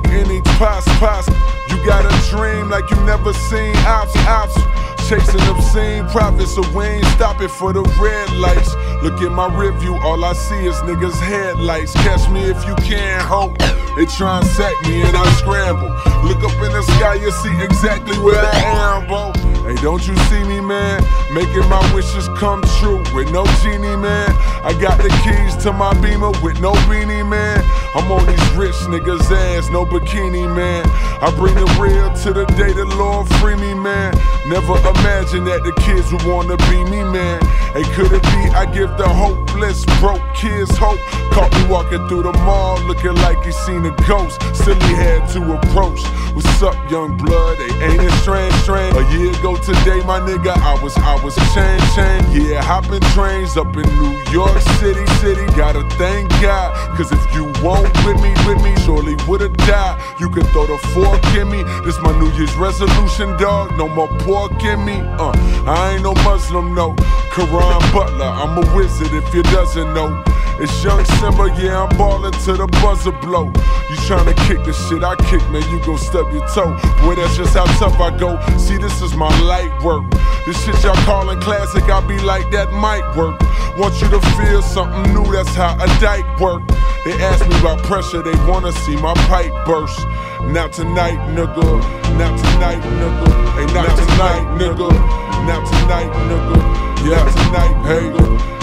any pots. You got a dream like you never seen. Ops. Chasing obscene profits, so we ain't stopping for the red lights. Look at my review, all I see is niggas' headlights. Catch me if you can, hope. They try and sack me and I scramble. Look up in the sky, you see exactly where I am, bro. Hey, don't you see me, man? Making my wishes come true with no genie, man. I got the keys to my Beamer with no beanie, man. I'm on these rich niggas' ass, no bikini, man. I bring the real to the day the Lord free me, man. Never imagine that the kids would wanna be me, man. Hey, could it be I give the hopeless, broke kids hope? Caught me walking through the mall looking like he seen a ghost. Still he had to approach. What's up, young blood? They ain't it strange. A year ago today, my nigga, I was chain. Yeah, hopping trains up in New York City. Gotta thank God, cause if you won't with me, surely would've died. You can throw the fork in me. This my New Year's resolution, dog. No more pork in me. I ain't no Muslim, no. Quran Butler, I'm a wizard if you doesn't know. It's young Simba, yeah, I'm ballin' to the buzzer blow. You tryna kick the shit I kick, man, you gon' stub your toe. Boy, that's just how tough I go. See, this is my light work. This shit y'all callin' classic, I be like, that might work. Want you to feel something new, that's how a dyke work. They ask me about pressure, they wanna see my pipe burst. Not tonight, nigga. Not tonight, nigga. Hey, not tonight, nigga. Not tonight, nigga. Yeah, tonight, hey.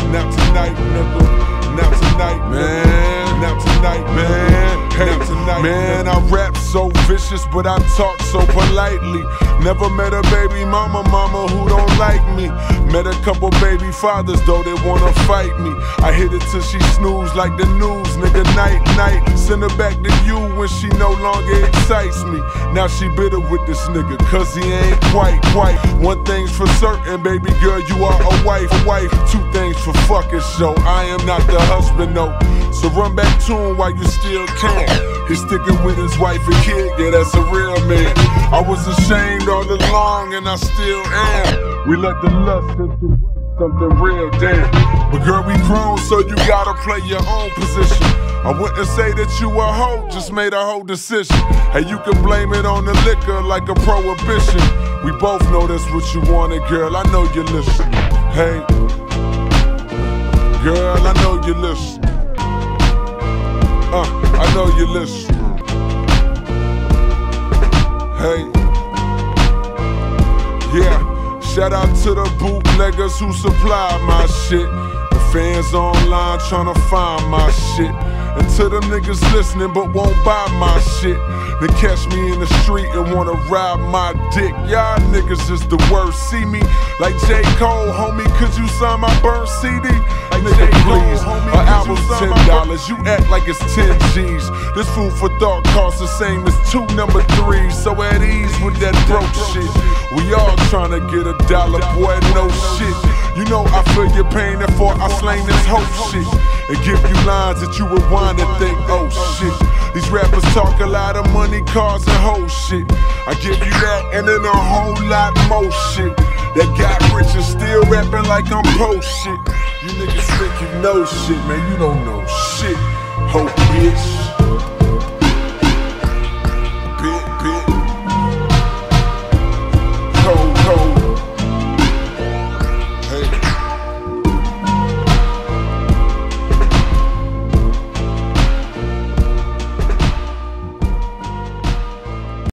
Not tonight, nigga. Not tonight, man. Not tonight, man. Hey, not tonight, man. I rap so vicious, but I talk so politely. Never met a baby mama who don't like me. Met a couple baby fathers, though they wanna fight me. I hit it till she snooze like the news, nigga, night. Send her back to you when she no longer excites me. Now she bitter with this nigga, cause he ain't quite. One thing's for certain, baby girl, you are a wife. Two things for fucking sure, I am not the husband, no. So run back to him while you still can. He's sticking with his wife and kid, yeah, that's a real man. I was ashamed all along and I still am. We let the lust into something real, damn. But girl, we grown, so you gotta play your own position. I wouldn't say that you a hoe, just made a whole decision. Hey, you can blame it on the liquor like a prohibition. We both know that's what you wanted, girl, I know you listen. Hey, girl, I know you listen. I know you listen. Hey, yeah, shout out to the bootleggers who supply my shit. The fans online tryna find my shit. And to them niggas listening but won't buy my shit. They catch me in the street and wanna ride my dick. Y'all niggas is the worst. See me like J. Cole, homie, could you sign my burn CD? Like nigga, please, an album's $10, you act like it's 10 G's. This food for thought costs the same as 2 number 3s. So at ease with that broke shit. We all tryna get $1, boy, no shit. You know I feel your pain, therefore I slang this whole shit. And give you lines that you rewind and think, oh shit. These rappers talk a lot of money, cars, and whole shit. I give you that and then a whole lot more shit. That got rich and still rapping like I'm post shit. You niggas think you know shit, man, you don't know shit. Hope bitch.